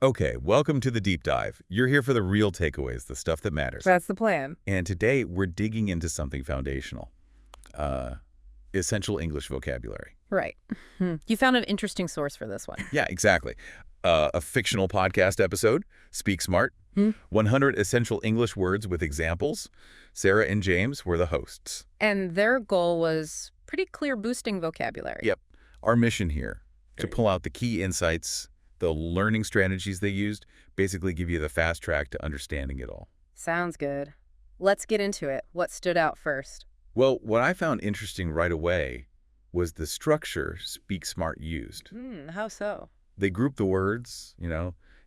Okay, welcome to the deep dive. You're here for the real takeaways, the stuff that matters. That's the plan. And today we're digging into something foundational. Essential English vocabulary. Right. You found an interesting source for this one. Yeah, exactly. A fictional podcast episode, Speak Smart, 100 Essential English Words with Examples. Sarah and James were the hosts. And their goal was pretty clear: boosting vocabulary. Yep. Our mission here, to pull out the key insights, the learning strategies they used, basically give you the fast track to understanding it all. Sounds good. Let's get into it. What stood out first? Well, what I found interesting right away was the structure Speak Smart used. How so? They grouped the words,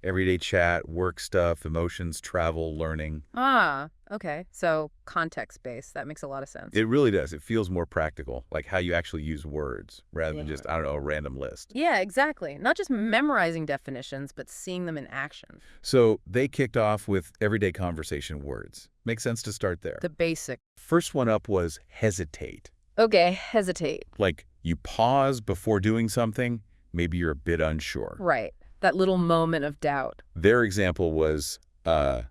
everyday chat, work stuff, emotions, travel, learning. Ah, okay. So context-based. That makes a lot of sense. It really does. It feels more practical, like how you actually use words rather than just, a random list. Yeah, exactly. Not just memorizing definitions, but seeing them in action. So they kicked off with everyday conversation words. Makes sense to start there. The basic. First one up was hesitate. Okay, hesitate. Like you pause before doing something, maybe you're a bit unsure. Right. That little moment of doubt. Their example was, I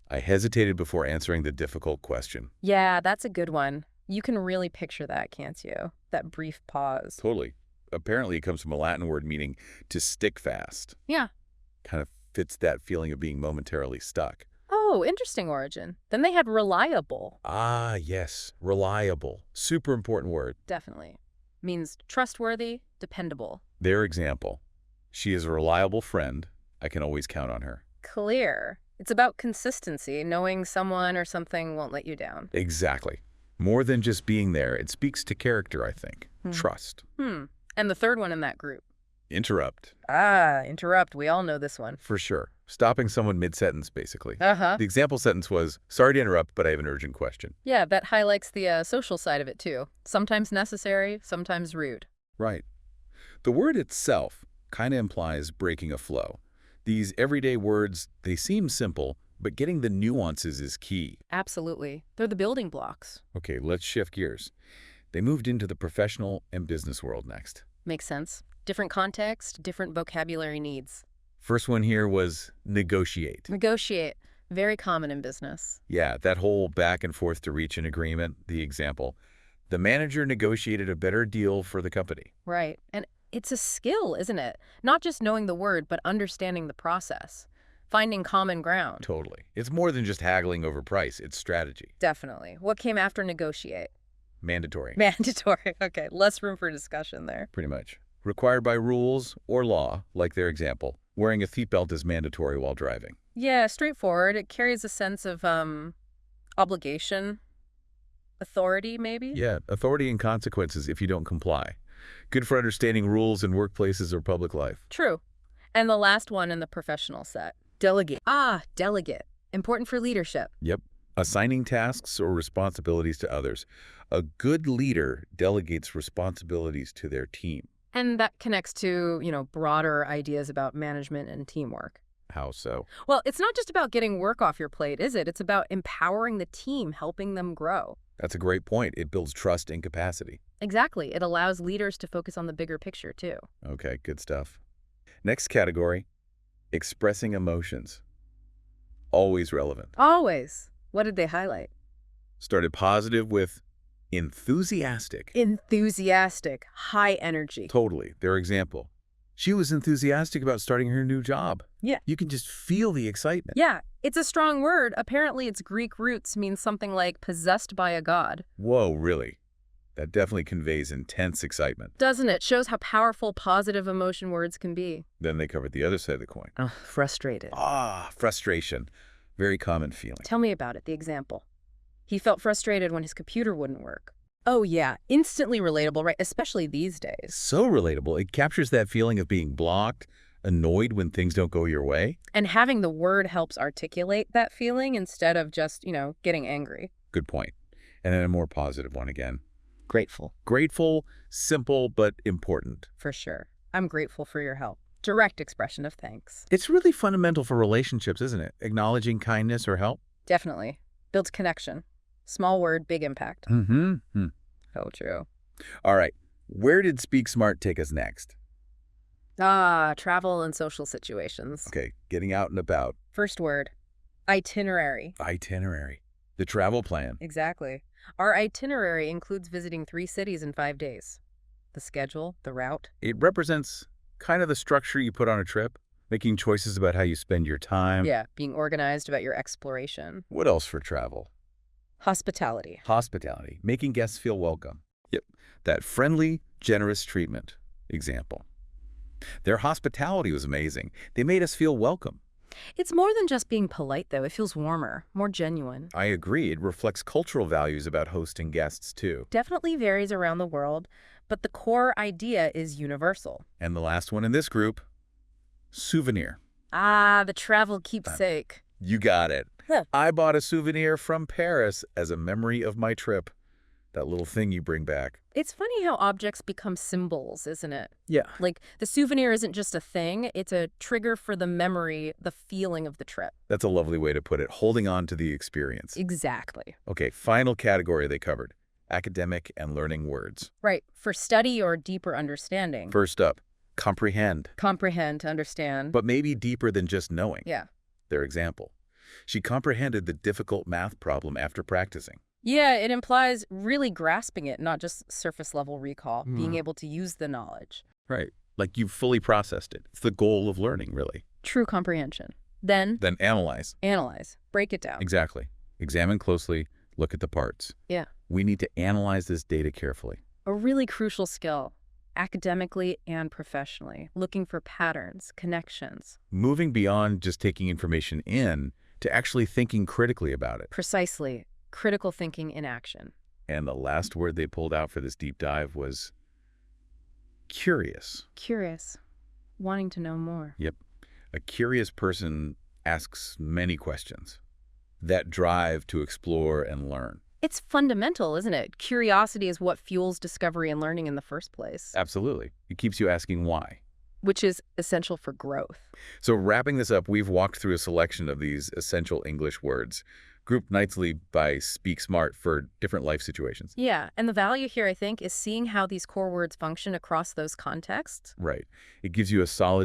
hesitated before answering the difficult question. Yeah, that's a good one. You can really picture that, can't you? That brief pause. Totally. Apparently it comes from a Latin word meaning to stick fast. Yeah. Kind of fits that feeling of being momentarily stuck. Oh, interesting origin. Then they had reliable. Ah, yes. Reliable. Super important word. Definitely. Means trustworthy, dependable. Their example. She is a reliable friend. I can always count on her. Clear. It's about consistency, knowing someone or something won't let you down. Exactly. More than just being there, it speaks to character, I think. Trust. And the third one in that group. Interrupt. Ah, interrupt. We all know this one. For sure. Stopping someone mid-sentence, basically. Uh-huh. The example sentence was, sorry to interrupt, but I have an urgent question. Yeah, that highlights the social side of it, too. Sometimes necessary, sometimes rude. Right. The word itself kind of implies breaking a flow. These everyday words, they seem simple, but getting the nuances is key. Absolutely. They're the building blocks. Okay, let's shift gears. They moved into the professional and business world next. Makes sense. Different context, different vocabulary needs. First one here was negotiate. Negotiate. Very common in business. Yeah, that whole back and forth to reach an agreement, the example. The manager negotiated a better deal for the company. Right. And it's a skill, isn't it? Not just knowing the word, but understanding the process. Finding common ground. Totally. It's more than just haggling over price. It's strategy. Definitely. What came after negotiate? Mandatory. Mandatory. Okay, less room for discussion there. Pretty much. Required by rules or law, like their example. Wearing a seatbelt is mandatory while driving. Yeah, straightforward. It carries a sense of obligation, authority, maybe? Yeah, authority and consequences if you don't comply. Good for understanding rules in workplaces or public life. True. And the last one in the professional set. Delegate. Ah, delegate. Important for leadership. Yep. Assigning tasks or responsibilities to others. A good leader delegates responsibilities to their team. And that connects to, broader ideas about management and teamwork. How so? Well, it's not just about getting work off your plate, is it? It's about empowering the team, helping them grow. That's a great point. It builds trust and capacity. Exactly. It allows leaders to focus on the bigger picture, too. Okay, good stuff. Next category, expressing emotions. Always relevant. Always. What did they highlight? Started positive with enthusiastic. Enthusiastic. High energy. Totally. Their example. She was enthusiastic about starting her new job. Yeah. You can just feel the excitement. Yeah, it's a strong word. Apparently, its Greek roots mean something like possessed by a god. Whoa, really? That definitely conveys intense excitement. Doesn't it? Shows how powerful positive emotion words can be. Then they covered the other side of the coin. Oh, frustrated. Frustration. Very common feeling. Tell me about it, the example. He felt frustrated when his computer wouldn't work. Oh, yeah. Instantly relatable, right? Especially these days. So relatable. It captures that feeling of being blocked, annoyed when things don't go your way. And having the word helps articulate that feeling instead of just, getting angry. Good point. And then a more positive one again. Grateful. Grateful, simple, but important. For sure. I'm grateful for your help. Direct expression of thanks. It's really fundamental for relationships, isn't it? Acknowledging kindness or help. Definitely. Builds connection. Small word, big impact. Mm-hmm. Oh, true. All right. Where did Speak Smart take us next? Ah, travel and social situations. Okay, getting out and about. First word, itinerary. Itinerary. The travel plan. Exactly. Our itinerary includes visiting 3 cities in 5 days. The schedule, the route. It represents kind of the structure you put on a trip, making choices about how you spend your time. Yeah, being organized about your exploration. What else for travel? Hospitality. Hospitality, making guests feel welcome. Yep, that friendly, generous treatment. Example. Their hospitality was amazing. They made us feel welcome. It's more than just being polite, though. It feels warmer, more genuine. I agree. It reflects cultural values about hosting guests, too. Definitely varies around the world, but the core idea is universal. And the last one in this group, souvenir. Ah, the travel keepsake. You got it. Huh. I bought a souvenir from Paris as a memory of my trip. That little thing you bring back. It's funny how objects become symbols, isn't it? Yeah. Like, the souvenir isn't just a thing, it's a trigger for the memory, the feeling of the trip. That's a lovely way to put it, holding on to the experience. Exactly. Okay, final category they covered, academic and learning words. Right. For study or deeper understanding. First up, comprehend, Comprehend, to understand. but maybe deeper than just knowing. Yeah. Their example. She comprehended the difficult math problem after practicing. Yeah, it implies really grasping it, not just surface-level recall, being able to use the knowledge. Right. Like you've fully processed it. It's the goal of learning, really. True comprehension. Then, Then analyze. analyze. Break it down. Exactly. Examine closely, look at the parts. Yeah. We need to analyze this data carefully. A really crucial skill, academically and professionally, looking for patterns, connections. Moving beyond just taking information in to actually thinking critically about it. Precisely. Critical thinking in action. And the last word they pulled out for this deep dive was curious. Curious. Wanting to know more. Yep. A curious person asks many questions. That drive to explore and learn. It's fundamental, isn't it? Curiosity is what fuels discovery and learning in the first place, Absolutely. It keeps you asking why. which is essential for growth. So wrapping this up, we've walked through a selection of these essential English words, grouped nicely by Speak Smart for different life situations. Yeah, and the value here, I think, is seeing how these core words function across those contexts. Right. It gives you a solid